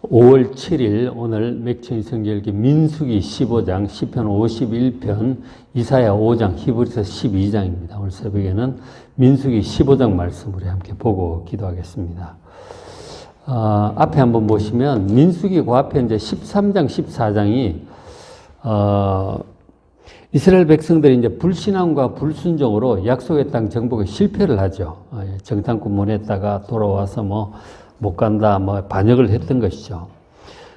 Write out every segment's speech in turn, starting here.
5월 7일 오늘 맥주인 성경읽기 민수기 15장, 시편 51편, 이사야 5장, 히브리서 12장입니다. 오늘 새벽에는 민수기 15장 말씀을 함께 보고 기도하겠습니다. 앞에 한번 보시면 민수기 그 앞에 이제 13장, 14장이 이스라엘 백성들이 이제 불신앙과 불순종으로 약속의 땅 정복에 실패를 하죠. 정탐꾼 보냈다가 돌아와서 못 간다, 반역을 했던 것이죠.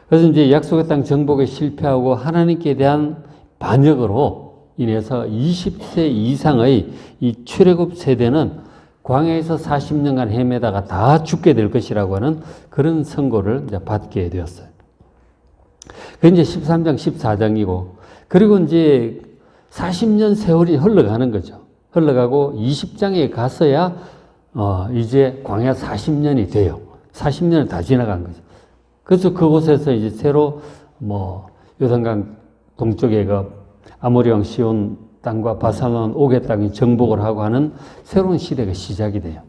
그래서 이제 약속의 땅 정복에 실패하고 하나님께 대한 반역으로 인해서 20세 이상의 이 출애굽 세대는 광야에서 40년간 헤매다가 다 죽게 될 것이라고 하는 그런 선고를 이제 받게 되었어요. 그게 이제 13장, 14장이고, 그리고 이제 40년 세월이 흘러가는 거죠. 흘러가고 20장에 가서야 이제 광야 40년이 돼요. 40년을 다 지나간 거죠. 그래서 그곳에서 이제 새로 요단강 동쪽에 아모리 왕 시온 땅과 바산 왕 옥의 땅이 정복을 하고 하는 새로운 시대가 시작이 돼요.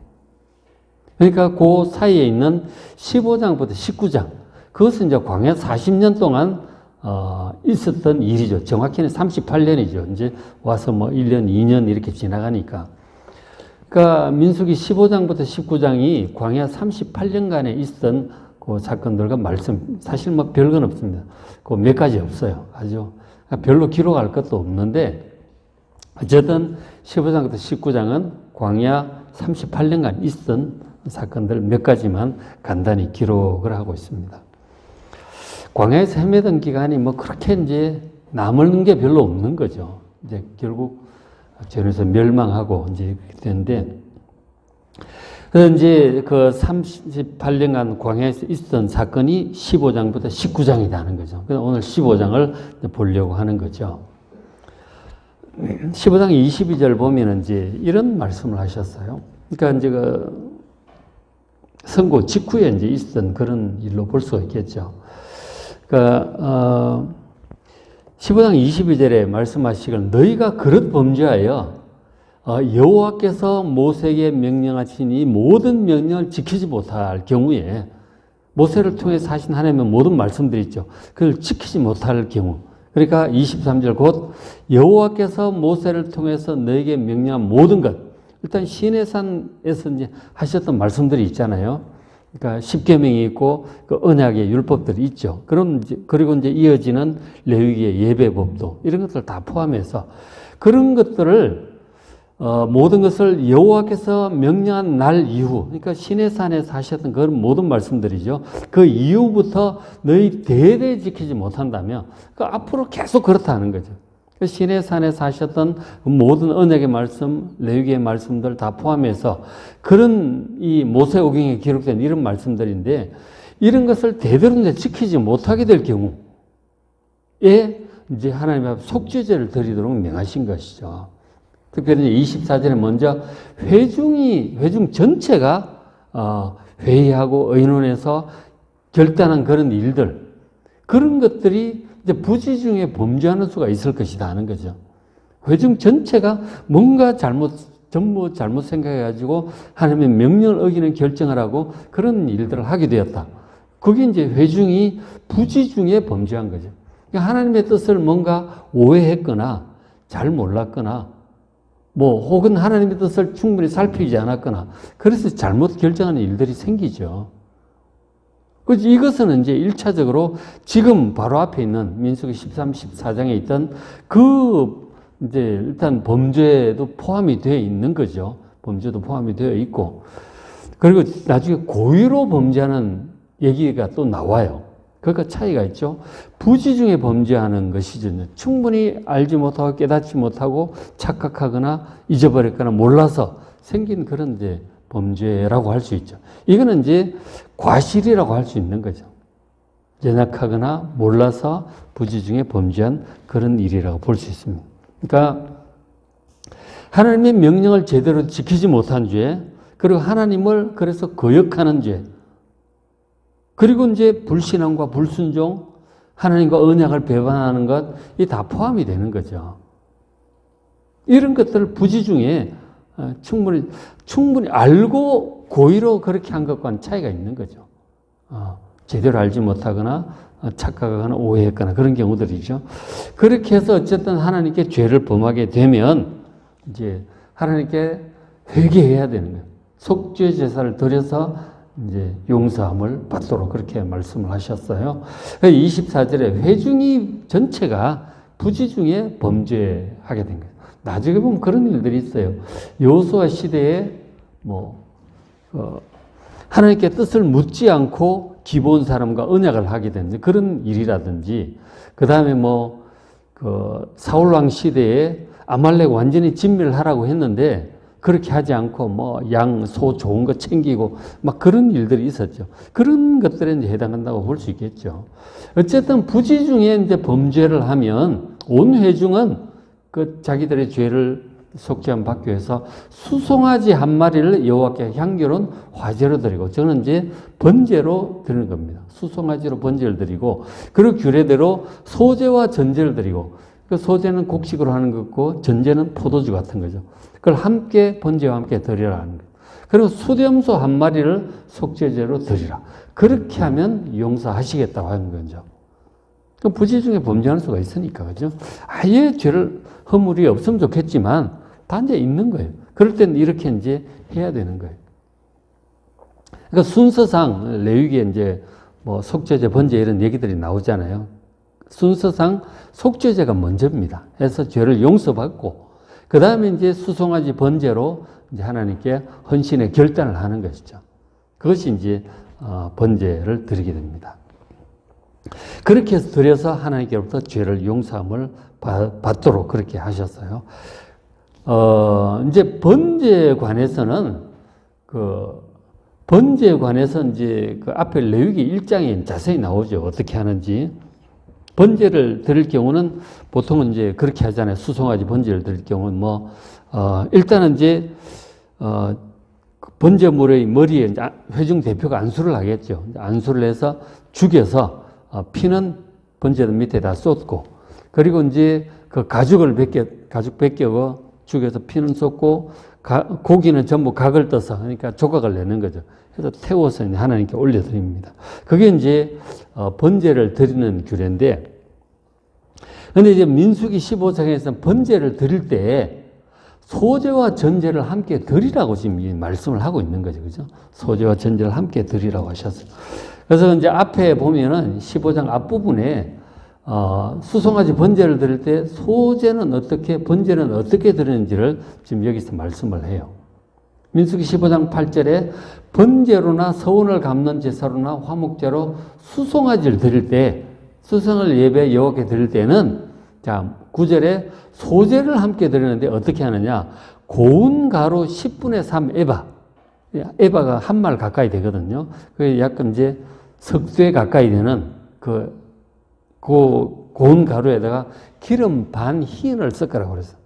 그러니까 그 사이에 있는 15장부터 19장, 그것은 이제 광야 40년 동안 있었던 일이죠. 정확히는 38년이죠. 이제 와서 1년, 2년 이렇게 지나가니까. 그러니까 민수기 15장부터 19장이 광야 38년간에 있었던 그 사건들과 말씀, 사실 별건 없습니다. 그 몇 가지 없어요. 아주 별로 기록할 것도 없는데, 어쨌든 15장부터 19장은 광야 38년간 있었던 사건들 몇 가지만 간단히 기록을 하고 있습니다. 광야에서 헤매던 기간이 그렇게 이제 남은 게 별로 없는 거죠. 이제 결국 전에서 멸망하고 이제 그렇게 되는데, 그래서 이제 그 38년간 광야에서 있었던 사건이 15장부터 19장이라는 거죠. 그래서 오늘 15장을 보려고 하는 거죠. 15장 22절 보면 이제 이런 말씀을 하셨어요. 그러니까 이제 그 선고 직후에 이제 있었던 그런 일로 볼 수가 있겠죠. 그러니까 15장 22절에 말씀하시길 너희가 그릇 범죄하여 여호와께서 모세에게 명령하신 이 모든 명령을 지키지 못할 경우에, 모세를 통해서 하신 하나님의 모든 말씀들이 있죠. 그걸 지키지 못할 경우, 그러니까 23절 곧 여호와께서 모세를 통해서 너에게 명령한 모든 것, 일단 시내산에서 이제 하셨던 말씀들이 있잖아요. 그러니까 십계명이 있고 그 언약의 율법들이 있죠. 그리고 이제 이어지는 레위기의 예배법도, 이런 것들 다 포함해서 그런 것들을 모든 것을 여호와께서 명령한 날 이후, 그러니까 시내산에서 하셨던 그런 모든 말씀들이죠. 그 이후부터 너희 대대 지키지 못한다면 앞으로 계속 그렇다는 거죠. 시내산에서 하셨던 모든 언약의 말씀, 레위기의 말씀들 다 포함해서 그런 이 모세오경에 기록된 이런 말씀들인데, 이런 것을 대대로 이제 지키지 못하게 될 경우에 이제 하나님 앞에 속죄제를 드리도록 명하신 것이죠. 특별히 24절에 먼저 회중 전체가 회의하고 의논해서 결단한 그런 일들, 그런 것들이 이제 부지중에 범죄하는 수가 있을 것이다 하는 거죠. 회중 전체가 뭔가 전부 잘못 생각해가지고 하나님의 명령을 어기는 결정을 하고 그런 일들을 하게 되었다. 그게 이제 회중이 부지중에 범죄한 거죠. 그러니까 하나님의 뜻을 뭔가 오해했거나 잘 몰랐거나 혹은 하나님의 뜻을 충분히 살피지 않았거나, 그래서 잘못 결정하는 일들이 생기죠. 그래서 이것은 이제 1차적으로 지금 바로 앞에 있는 민수기 13, 14장에 있던 이제 일단 범죄도 포함이 되어 있는 거죠. 범죄도 포함이 되어 있고, 그리고 나중에 고의로 범죄하는 얘기가 또 나와요. 그러니까 차이가 있죠. 부지중에 범죄하는 것이죠. 충분히 알지 못하고 깨닫지 못하고 착각하거나 잊어버렸거나 몰라서 생긴 그런 이제 범죄라고 할 수 있죠. 이거는 이제 과실이라고 할 수 있는 거죠. 연약하거나 몰라서 부지중에 범죄한 그런 일이라고 볼 수 있습니다. 그러니까 하나님의 명령을 제대로 지키지 못한 죄, 그리고 하나님을 그래서 거역하는 죄, 그리고 이제 불신앙과 불순종, 하나님과 언약을 배반하는 것, 이 다 포함이 되는 거죠. 이런 것들을 부지중에 충분히 알고 고의로 그렇게 한 것과는 차이가 있는 거죠. 제대로 알지 못하거나 착각하거나 오해했거나 그런 경우들이죠. 그렇게 해서 어쨌든 하나님께 죄를 범하게 되면 이제 하나님께 회개해야 되는 거예요. 속죄 제사를 드려서 이제 용서함을 받도록 그렇게 말씀을 하셨어요. 24절에 회중이 전체가 부지 중에 범죄하게 된 거예요. 나중에 보면 그런 일들이 있어요. 여호수아 시대에 하나님께 뜻을 묻지 않고 기본 사람과 언약을 하게 된 그런 일이라든지, 그 다음에 사울왕 시대에 아말렉 완전히 진멸하라고 했는데 그렇게 하지 않고 양, 소 좋은 거 챙기고 막 그런 일들이 있었죠. 그런 것들에 이제 해당한다고 볼 수 있겠죠. 어쨌든 부지 중에 이제 범죄를 하면 온 회중은 그 자기들의 죄를 속죄함 받기 위해서 수송아지 한 마리를 여호와께 향기로운 화제로 드리고, 저는 이제 번제로 드리는 겁니다. 수송아지로 번제를 드리고, 그리고 규례대로 소제와 전제를 드리고, 그 소제는 곡식으로 하는 거고 전제는 포도주 같은 거죠. 그걸 함께 번제와 함께 드리라 하는 거예요. 그리고 수렴소 한 마리를 속죄제로 드리라. 그렇게 하면 용서하시겠다고 하는 거죠. 그 부지 중에 범죄할 수가 있으니까, 그죠? 아예 죄를 허물이 없으면 좋겠지만 단지 있는 거예요. 그럴 때는 이렇게 이제 해야 되는 거예요. 그러니까 순서상 레위기에 이제 속죄제, 번제 이런 얘기들이 나오잖아요. 순서상 속죄제가 먼저입니다. 해서 죄를 용서받고, 그 다음에 이제 수송아지 번제로 이제 하나님께 헌신의 결단을 하는 것이죠. 그것이 이제 번제를 드리게 됩니다. 그렇게 해서 드려서 하나님께로부터 죄를 용서함을 받도록 그렇게 하셨어요. 이제 번제에 관해서는 번제에 관해서 이제 그 앞에 레위기 1장에 자세히 나오죠. 어떻게 하는지. 번제를 드릴 경우는 보통은 이제 그렇게 하잖아요. 수송아지 번제를 드릴 경우는 일단은 이제 번제물의 머리에 이제 회중 대표가 안수를 하겠죠. 안수를 해서 죽여서 피는 번제들 밑에다 쏟고, 그리고 이제 그 가죽 벗겨고 죽여서 피는 쏟고, 고기는 전부 각을 떠서, 그러니까 조각을 내는 거죠. 그래서 태워서 하나님께 올려드립니다. 그게 이제 번제를 드리는 규례인데, 근데 이제 민수기 15장에서는 번제를 드릴 때 소제와 전제를 함께 드리라고 지금 말씀을 하고 있는 거죠. 그죠? 소제와 전제를 함께 드리라고 하셨어요. 그래서 이제 앞에 보면은 15장 앞부분에 수송아지 번제를 드릴 때 소제는 어떻게, 번제는 어떻게 드리는지를 지금 여기서 말씀을 해요. 민수기 15장 8절에 번제로나 서원을 갚는 제사로나 화목제로 수송아지를 드릴 때, 수송을 예배 여호와께 드릴 때는, 자 9절에 소제를 함께 드리는데 어떻게 하느냐, 고운 가루 10분의 3 에바, 에바가 한 말 가까이 되거든요. 그게 약간 이제 석쇠 가까이 되는 고운 가루에다가 기름 반 흰을 섞으라고 그랬어요.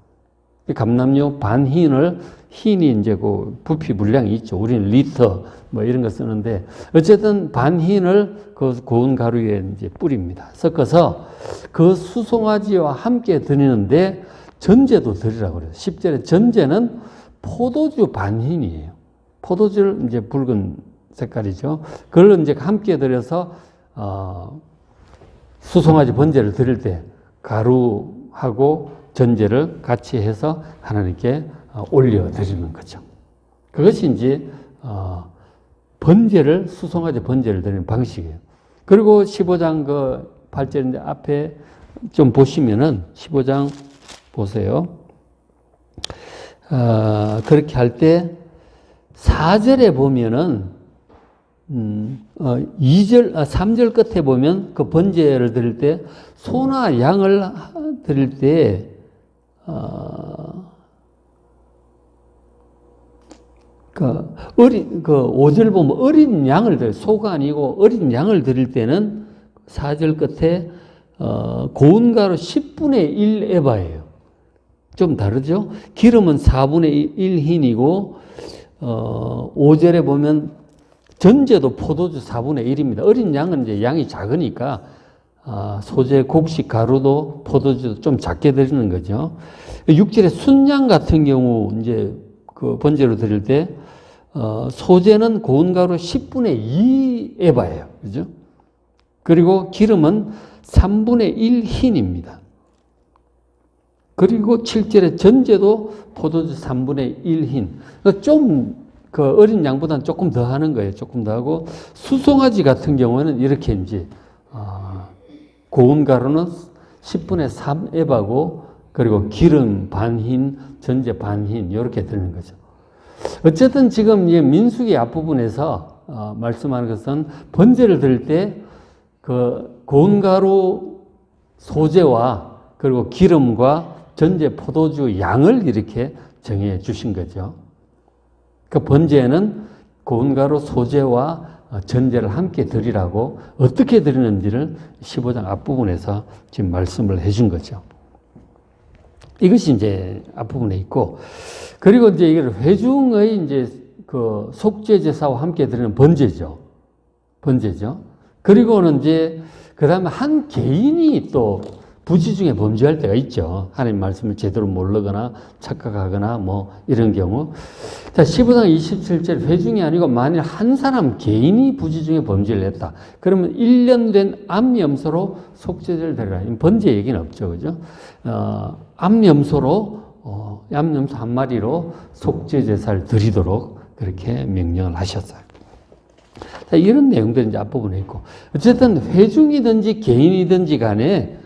감람유 반 흰을, 흰이 이제 그 부피 물량이 있죠. 우리는 리터 이런 거 쓰는데, 어쨌든 반 흰을 그 고운 가루에 이제 뿌립니다. 섞어서 그 수송아지와 함께 드리는데 전제도 드리라고 그래요. 10절에 전제는 포도주 반 흰이에요. 포도주를 이제 붉은 색깔이죠. 그걸 이제 함께 드려서 수송아지 번제를 드릴 때 가루하고 전제를 같이 해서 하나님께 올려드리는 거죠. 그것이 이제 번제를, 수송아지 번제를 드리는 방식이에요. 그리고 15장 8절인데 앞에 좀 보시면은 15장 보세요. 그렇게 할 때 4절에 보면은 3절 끝에 보면 그 번제를 드릴 때 소나 양을 드릴 때 5절 보면 어린 양을 드려요. 소가 아니고 어린 양을 드릴 때는 4절 끝에 고운 가루 10분의 1 에바예요. 좀 다르죠? 기름은 4분의 1 흰이고 5절에 보면 전제도 포도주 4분의 1입니다. 어린 양은 이제 양이 작으니까 소재, 곡식, 가루도 포도주도 좀 작게 드리는 거죠. 6절에 순양 같은 경우 이제 그 번제로 드릴 때 소재는 고운 가루 10분의 2 에바예요. 그죠? 그리고 기름은 3분의 1 흰입니다. 그리고 7절에 전제도 포도주 3분의 1 흰. 좀 그 어린 양보다는 조금 더 하는 거예요. 조금 더 하고 수송아지 같은 경우는 이렇게 이제 고운 가루는 10분의 3 앱하고 그리고 기름 반흰, 전제 반흰 이렇게 드리는 거죠. 어쨌든 지금 이 민수기 앞부분에서 말씀하는 것은 번제를 드릴 때 그 고운 가루 소재와 그리고 기름과 전제 포도주 양을 이렇게 정해 주신 거죠. 그 번제에는 고운 가루 소재와 전제를 함께 드리라고 어떻게 드리는지를 15장 앞부분에서 지금 말씀을 해준 거죠. 이것이 이제 앞부분에 있고, 그리고 이제 이걸 회중의 이제 그 속죄 제사와 함께 드리는 번제죠. 번제죠. 그리고는 이제 그 다음에 한 개인이 또 부지 중에 범죄할 때가 있죠. 하나님 말씀을 제대로 모르거나 착각하거나 뭐 이런 경우. 자, 15장 27절 회중이 아니고 만일 한 사람 개인이 부지 중에 범죄를 했다. 그러면 1년 된 암염소로 속죄제를 드리라. 번제 얘기는 없죠. 그죠? 암염소로, 암염소 한 마리로 속죄제사를 드리도록 그렇게 명령을 하셨어요. 자, 이런 내용들이 이제 앞부분에 있고. 어쨌든 회중이든지 개인이든지 간에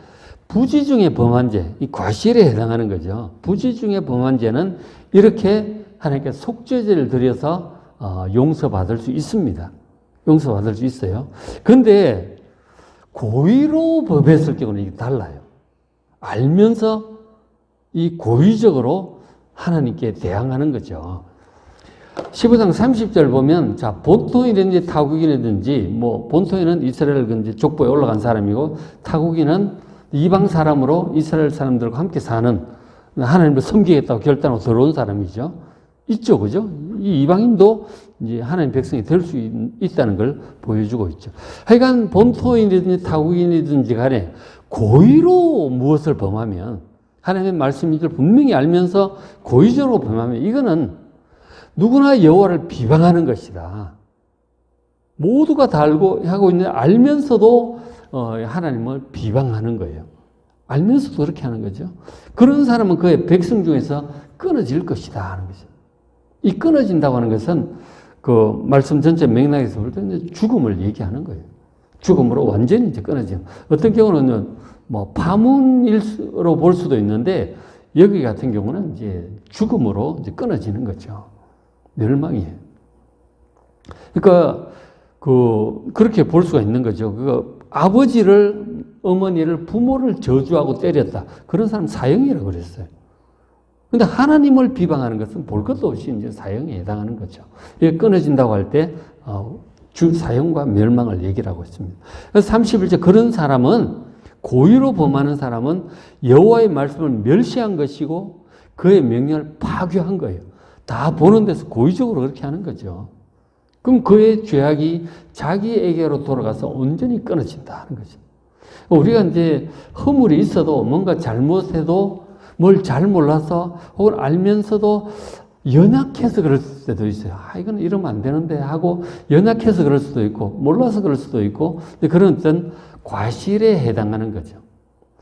부지 중에 범한 죄, 이 과실에 해당하는 거죠. 부지 중에 범한 죄는 이렇게 하나님께 속죄제를 드려서 용서받을 수 있습니다. 용서받을 수 있어요. 그런데 고의로 범했을 경우는 이게 달라요. 알면서 이 고의적으로 하나님께 대항하는 거죠. 15장 30절 보면, 자, 본토인이든지 타국인이든지, 뭐, 본토인은 이스라엘 족보에 올라간 사람이고, 타국인은 이방 사람으로 이스라엘 사람들과 함께 사는 하나님을 섬기겠다고 결단하고 들어온 사람이죠. 있죠, 그죠? 이 이방인도 이제 하나님 백성이 될 수 있다는 걸 보여주고 있죠. 하여간 본토인이든지 타국인이든지 간에 고의로 무엇을 범하면, 하나님의 말씀을 분명히 알면서 고의적으로 범하면 이거는 누구나 여호와를 비방하는 것이다. 모두가 다 알고 하고 있는데 알면서도 하나님을 비방하는 거예요. 알면서도 그렇게 하는 거죠. 그런 사람은 그의 백성 중에서 끊어질 것이다 하는 거죠. 이 끊어진다고 하는 것은 그 말씀 전체 맥락에서 볼 때 죽음을 얘기하는 거예요. 죽음으로 완전히 이제 끊어지는. 어떤 경우는 뭐 파문으로 볼 수도 있는데 여기 같은 경우는 이제 죽음으로 이제 끊어지는 거죠. 멸망이에요. 그러니까 그렇게 볼 수가 있는 거죠. 아버지를, 어머니를, 부모를 저주하고 때렸다. 그런 사람 사형이라고 그랬어요. 근데 하나님을 비방하는 것은 볼 것도 없이 이제 사형에 해당하는 거죠. 이게 끊어진다고 할 때, 사형과 멸망을 얘기를 하고 있습니다. 그래서 31절, 그런 사람은, 고의로 범하는 사람은 여호와의 말씀을 멸시한 것이고, 그의 명령을 파괴한 거예요. 다 보는 데서 고의적으로 그렇게 하는 거죠. 그럼 그의 죄악이 자기에게로 돌아가서 온전히 끊어진다는 거죠. 우리가 이제 허물이 있어도 뭔가 잘못해도 뭘 잘 몰라서 혹은 알면서도 연약해서 그럴 때도 있어요. 이건 이러면 안 되는데 하고 연약해서 그럴 수도 있고 몰라서 그럴 수도 있고 그런 어떤 과실에 해당하는 거죠.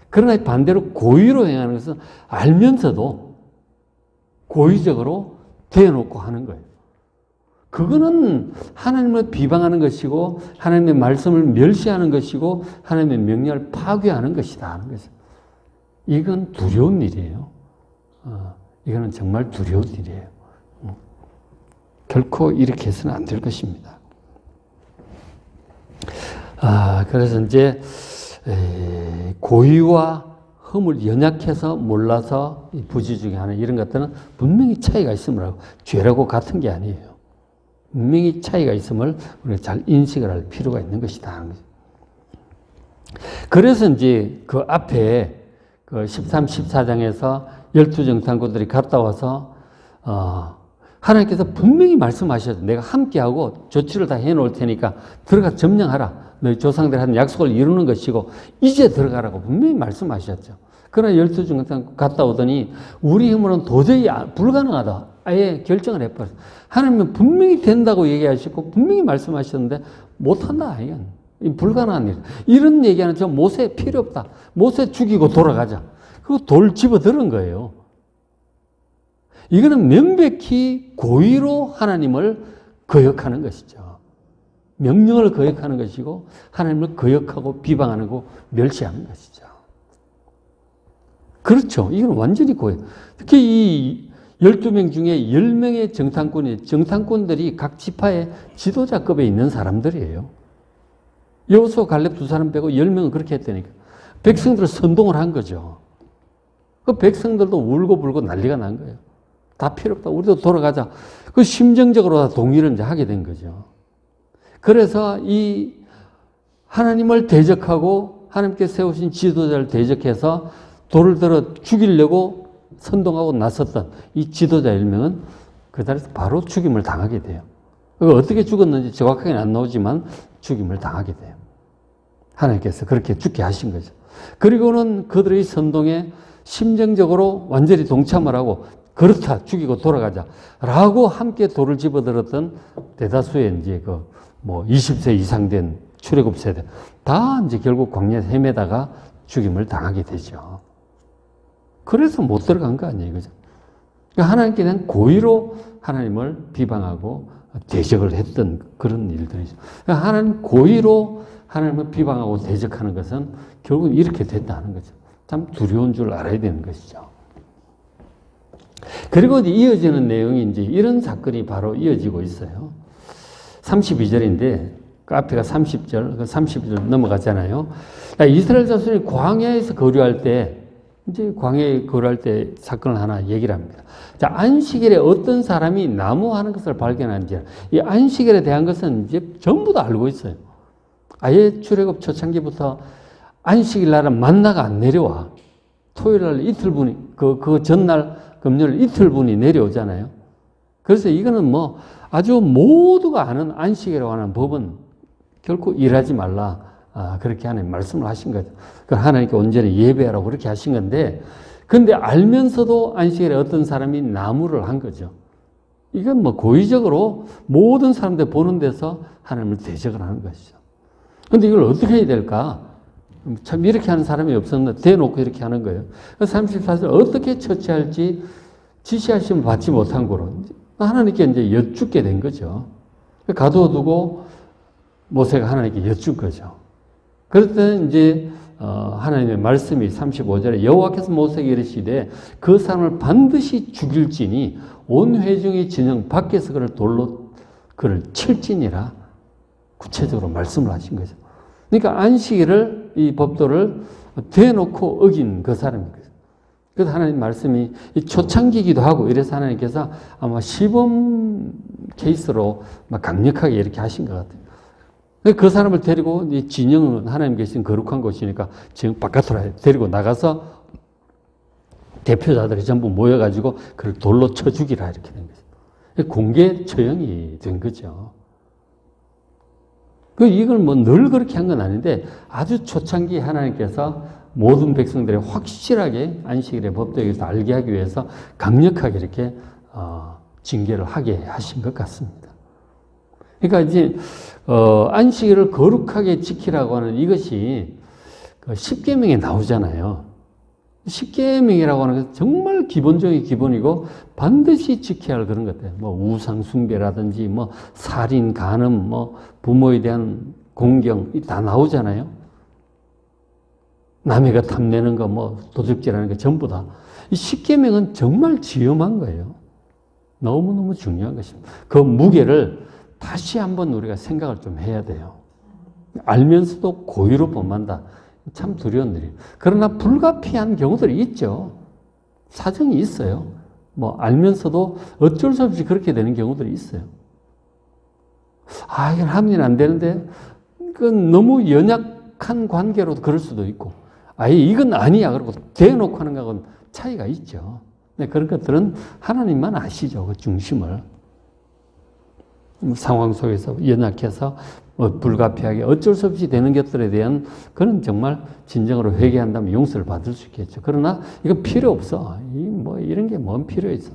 그러나 반대로 고의로 행하는 것은 알면서도 고의적으로 대놓고 하는 거예요. 그거는 하나님을 비방하는 것이고 하나님의 말씀을 멸시하는 것이고 하나님의 명령을 파괴하는 것이다 하는 거죠. 이건 두려운 일이에요. 이거는 정말 두려운 일이에요. 결코 이렇게 해서는 안 될 것입니다. 그래서 이제 고의와 허물, 연약해서 몰라서 부지 중에 하나 이런 것들은 분명히 차이가 있음을 하고 죄라고 같은 게 아니에요. 분명히 차이가 있음을 우리가 잘 인식을 할 필요가 있는 것이다. 그래서 이제 그 앞에 그 13, 14장에서 12정탐꾼들이 갔다 와서 하나님께서 분명히 말씀하셨죠. 내가 함께하고 조치를 다 해놓을 테니까 들어가 점령하라. 너희 조상들 한 약속을 이루는 것이고 이제 들어가라고 분명히 말씀하셨죠. 그러나 12정탐꾼 갔다 오더니 우리 힘으로는 도저히 불가능하다. 아예 결정을 해버렸어요. 하나님은 분명히 된다고 얘기하시고 분명히 말씀하셨는데 못한다. 이건 불가능한 일. 이런 얘기하는 저 모세 필요 없다. 모세 죽이고 돌아가자. 그거 돌 집어들은 거예요. 이거는 명백히 고의로 하나님을 거역하는 것이죠. 명령을 거역하는 것이고 하나님을 거역하고 비방하는 거 멸시하는 것이죠. 그렇죠. 이건 완전히 고역. 특히 이 12명 중에 10명의 정탐꾼들이 각 지파의 지도자급에 있는 사람들이에요. 여호수아 갈렙 두 사람 빼고 10명은 그렇게 했다니까. 백성들을 선동을 한 거죠. 그 백성들도 울고 불고 난리가 난 거예요. 다 필요 없다. 우리도 돌아가자. 그 심정적으로 다 동의를 이제 하게 된 거죠. 그래서 이 하나님을 대적하고 하나님께 세우신 지도자를 대적해서 돌을 들어 죽이려고 선동하고 나섰던 이 지도자 1명은 그 자리에서 바로 죽임을 당하게 돼요. 어떻게 죽었는지 정확하게는 안 나오지만 죽임을 당하게 돼요. 하나님께서 그렇게 죽게 하신 거죠. 그리고는 그들의 선동에 심정적으로 완전히 동참을 하고 그렇다, 죽이고 돌아가자 라고 함께 돌을 집어들었던 대다수의 이제 20세 이상 된 출애굽 세대 다 이제 결국 광야에 헤매다가 죽임을 당하게 되죠. 그래서 못 들어간 거 아니에요, 그죠? 그러니까 하나님께 대한 고의로 하나님을 비방하고 대적을 했던 그런 일들이죠. 그러니까 하나님 고의로 하나님을 비방하고 대적하는 것은 결국 이렇게 됐다는 거죠. 참 두려운 줄 알아야 되는 것이죠. 그리고 이어지는 내용이 이제 이런 사건이 바로 이어지고 있어요. 32절인데, 그 앞에가 30절, 그 30절 넘어갔잖아요. 이스라엘 자손이 광야에서 거류할 때, 이제 광야에 거류할 때 사건을 하나 얘기를 합니다. 자, 안식일에 어떤 사람이 나무하는 것을 발견한지, 이 안식일에 대한 것은 이제 전부 다 알고 있어요. 아예 출애굽 초창기부터 안식일 날은 만나가 안 내려와. 토요일 날 이틀분이, 그 전날 금요일 이틀분이 내려오잖아요. 그래서 이거는 뭐 아주 모두가 아는 안식이라고 하는 법은 결코 일하지 말라. 그렇게 하나님 말씀을 하신 거죠. 하나님께 온전히 예배하라고 그렇게 하신 건데, 근데 알면서도 안식일에 어떤 사람이 나무를 한 거죠. 이건 뭐 고의적으로 모든 사람들 보는 데서 하나님을 대적을 하는 것이죠. 근데 이걸 어떻게 해야 될까? 참 이렇게 하는 사람이 없었는데 대놓고 이렇게 하는 거예요. 34절 어떻게 처치할지 지시하심을 받지 못한 거로 하나님께 이제 여쭙게 된 거죠. 가둬두고 모세가 하나님께 여쭌 거죠. 그럴 때는 이제 하나님의 말씀이 35절에 여호와께서 모세에게 이르시되 그 사람을 반드시 죽일지니 온 회중의 진영 밖에서 그를 돌로 그를 칠지니라 구체적으로 말씀을 하신 거죠. 그러니까 안식일을 이 법도를 대놓고 어긴 그 사람인 거죠. 그래서 하나님 말씀이 초창기이기도 하고 이래서 하나님께서 아마 시범 케이스로 막 강력하게 이렇게 하신 것 같아요. 그 사람을 데리고 이 진영은 하나님 계신 거룩한 곳이니까 진영 바깥으로 데리고 나가서 대표자들이 전부 모여가지고 그를 돌로 쳐 죽이라 이렇게 된 거죠. 공개 처형이 된 거죠. 이걸 뭐 늘 그렇게 한 건 아닌데 아주 초창기 하나님께서 모든 백성들이 확실하게 안식일의 법도에서 알게 하기 위해서 강력하게 이렇게 징계를 하게 하신 것 같습니다. 그러니까 이제 안식일을 거룩하게 지키라고 하는 이것이 십계명에 나오잖아요. 십계명이라고 하는 것은 정말 기본적인 기본이고 반드시 지켜야 할 그런 것들. 뭐 우상 숭배라든지 뭐 살인, 간음, 뭐 부모에 대한 공경 다 나오잖아요. 남의 것 탐내는 거, 뭐 도둑질하는 거 전부 다. 이 십계명은 정말 지엄한 거예요. 너무너무 중요한 것입니다. 그 무게를 다시 한번 우리가 생각을 좀 해야 돼요. 알면서도 고의로 범한다. 참 두려운 일이에요. 그러나 불가피한 경우들이 있죠. 사정이 있어요. 뭐 알면서도 어쩔 수 없이 그렇게 되는 경우들이 있어요. 이건 하면 안 되는데 그건 너무 연약한 관계로도 그럴 수도 있고 아예 이건 아니야 그러고 대놓고 하는 것하고는 차이가 있죠. 근데 그런 것들은 하나님만 아시죠. 그 중심을. 상황 속에서 연약해서 불가피하게 어쩔 수 없이 되는 것들에 대한 그런 정말 진정으로 회개한다면 용서를 받을 수 있겠죠. 그러나 이건 필요 없어. 이런 게 뭔 필요 있어.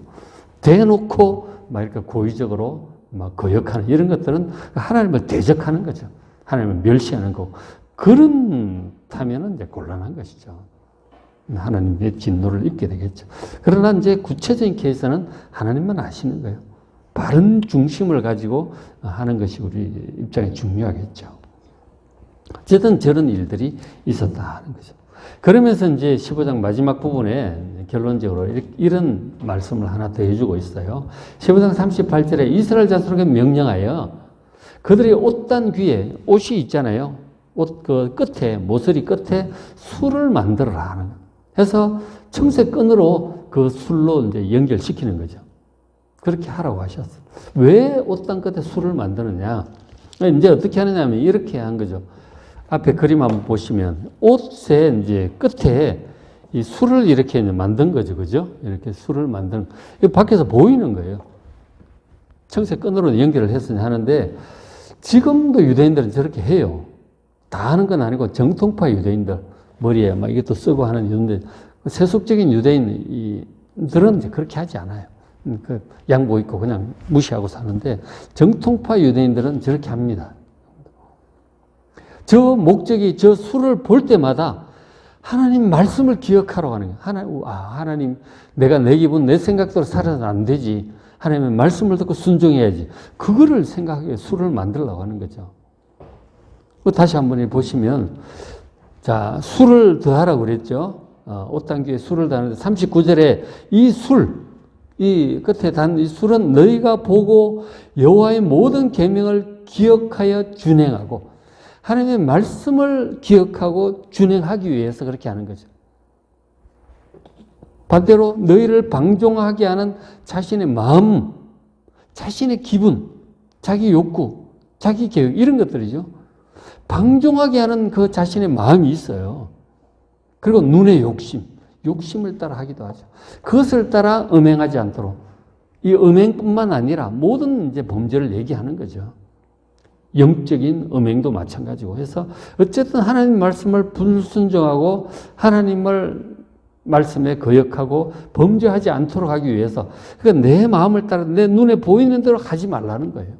대놓고 막 이렇게 고의적으로 막 거역하는 이런 것들은 하나님을 대적하는 거죠. 하나님을 멸시하는 거고, 그렇다면 이제 곤란한 것이죠. 하나님의 진노를 입게 되겠죠. 그러나 이제 구체적인 케이스는 하나님만 아시는 거예요. 바른 중심을 가지고 하는 것이 우리 입장에 중요하겠죠. 어쨌든 저런 일들이 있었다 하는 거죠. 그러면서 이제 15장 마지막 부분에 결론적으로 이런 말씀을 하나 더 해주고 있어요. 15장 38절에 이스라엘 자손에게 명령하여 그들의 옷단 귀에, 옷이 있잖아요. 옷 그 끝에, 모서리 끝에 술을 만들어라 하는 거예요. 해서 청색끈으로 그 술로 이제 연결시키는 거죠. 그렇게 하라고 하셨어요. 왜 옷단 끝에 술을 만드느냐? 이제 어떻게 하느냐 하면 이렇게 한 거죠. 앞에 그림 한번 보시면 옷의 이제 끝에 이 술을 이렇게 만든 거죠. 그죠? 이렇게 술을 만드는, 이거 밖에서 보이는 거예요. 청색끈으로 연결을 했으니 하는데 지금도 유대인들은 저렇게 해요. 다 하는 건 아니고 정통파 유대인들, 머리에 막 이것도 쓰고 하는 유대인들, 세속적인 유대인들은 이제 그렇게 하지 않아요. 그 양복 입고 그냥 무시하고 사는데 정통파 유대인들은 저렇게 합니다. 저 목적이 저 술을 볼 때마다 하나님 말씀을 기억하러 가는 거예요. 하나님, 내가 내 기분, 내 생각대로 살아서는 안 되지. 하나님의 말씀을 듣고 순종해야지. 그거를 생각하게 술을 만들려고 하는 거죠. 다시 한번 보시면, 자, 술을 더하라고 그랬죠. 옷단귀에 술을 더하는데 39절에 이 술, 이 끝에 단 이 술은 너희가 보고 여호와의 모든 계명을 기억하여 준행하고 하나님의 말씀을 기억하고 준행하기 위해서 그렇게 하는 거죠. 반대로 너희를 방종하게 하는 자신의 마음, 자신의 기분, 자기 욕구, 자기 계획 이런 것들이죠. 방종하게 하는 그 자신의 마음이 있어요. 그리고 눈의 욕심을 따라 하기도 하죠. 그것을 따라 음행하지 않도록. 이 음행뿐만 아니라 모든 이제 범죄를 얘기하는 거죠. 영적인 음행도 마찬가지고 해서 어쨌든 하나님 말씀을 불순종하고 하나님을 말씀에 거역하고 범죄하지 않도록 하기 위해서 그러니까 내 마음을 따라 내 눈에 보이는 대로 하지 말라는 거예요.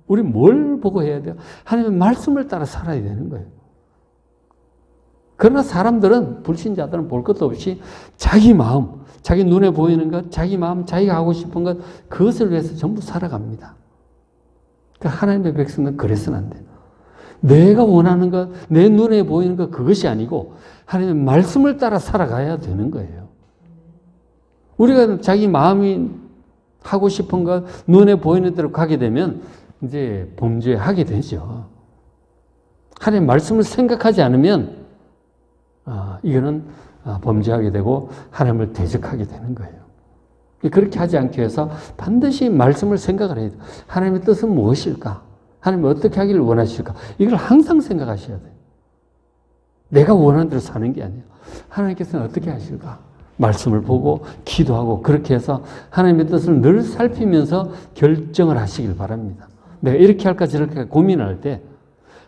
우리 뭘 보고 해야 돼요? 하나님의 말씀을 따라 살아야 되는 거예요. 그러나 사람들은, 불신자들은 볼 것도 없이 자기 마음, 자기 눈에 보이는 것, 자기 마음, 자기가 하고 싶은 것, 그것을 위해서 전부 살아갑니다. 그러니까 하나님의 백성은 그래서는 안 돼요. 내가 원하는 것, 내 눈에 보이는 것, 그것이 아니고 하나님의 말씀을 따라 살아가야 되는 거예요. 우리가 자기 마음이 하고 싶은 것, 눈에 보이는 대로 가게 되면 이제 범죄하게 되죠. 하나님의 말씀을 생각하지 않으면 이거는 범죄하게 되고 하나님을 대적하게 되는 거예요. 그렇게 하지 않기 위해서 반드시 말씀을 생각을 해야 돼요. 하나님의 뜻은 무엇일까? 하나님이 어떻게 하기를 원하실까? 이걸 항상 생각하셔야 돼요. 내가 원하는 대로 사는 게 아니에요. 하나님께서는 어떻게 하실까? 말씀을 보고 기도하고 그렇게 해서 하나님의 뜻을 늘 살피면서 결정을 하시길 바랍니다. 내가 이렇게 할까 저렇게 할까 고민할 때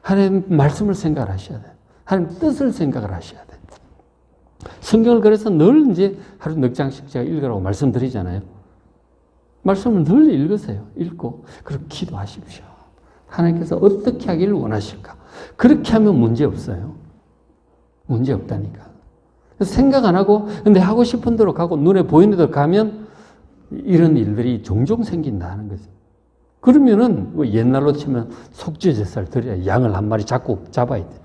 하나님 말씀을 생각을 하셔야 돼요. 하나님 뜻을 생각을 하셔야 돼요. 성경을 그래서 늘 이제 하루 넉 장씩 제가 읽으라고 말씀드리잖아요. 말씀을 늘 읽으세요. 읽고 그리고 기도하십시오. 하나님께서 어떻게 하기를 원하실까? 그렇게 하면 문제 없어요. 문제 없다니까. 생각 안 하고 근데 하고 싶은 대로 가고 눈에 보이는 대로 가면 이런 일들이 종종 생긴다는 거죠. 그러면은 뭐 옛날로 치면 속죄제사를 드려야 양을 한 마리 잡아야 돼.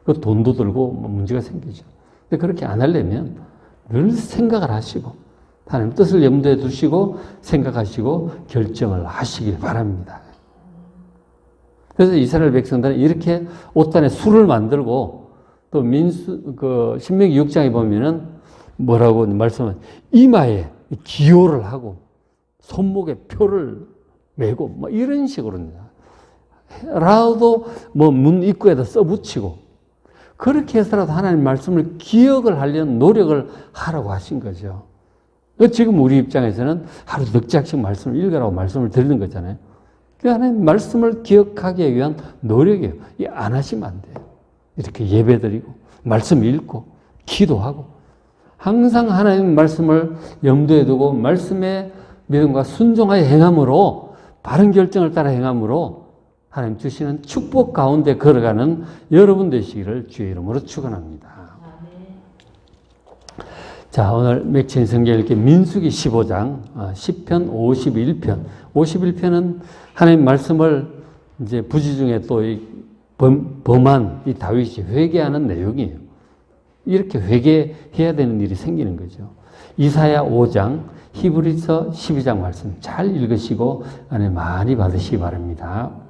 그 돈도 들고 뭐 문제가 생기죠. 근데 그렇게 안 하려면 늘 생각을 하시고 하나님 뜻을 염두에 두시고 생각하시고 결정을 하시길 바랍니다. 그래서 이스라엘 백성들은 이렇게 옷단에 술을 만들고 또 신명기 6장에 보면은 뭐라고 말씀은 이마에 기호를 하고 손목에 표를 메고 뭐 이런 식으로 라도 뭐 문 입구에다 써붙이고 그렇게 해서라도 하나님 말씀을 기억을 하려는 노력을 하라고 하신 거죠. 지금 우리 입장에서는 하루 넉 장씩 말씀을 읽으라고 말씀을 드리는 거잖아요. 하나님 말씀을 기억하기 위한 노력이에요. 이 안 하시면 안 돼요. 이렇게 예배드리고 말씀 읽고 기도하고 항상 하나님 말씀을 염두에 두고 말씀의 믿음과 순종하여 행함으로 바른 결정을 따라 행함으로 하나님 주시는 축복 가운데 걸어가는 여러분 되시기를 주의 이름으로 축원합니다. 자, 오늘 맺힌 성경 읽기 민수기 15장, 10편, 51편. 51편은 하나님 말씀을 이제 부지 중에 또 범한 이 다윗이 회개하는 내용이에요. 이렇게 회개해야 되는 일이 생기는 거죠. 이사야 5장, 히브리서 12장 말씀 잘 읽으시고 안에 많이 받으시기 바랍니다.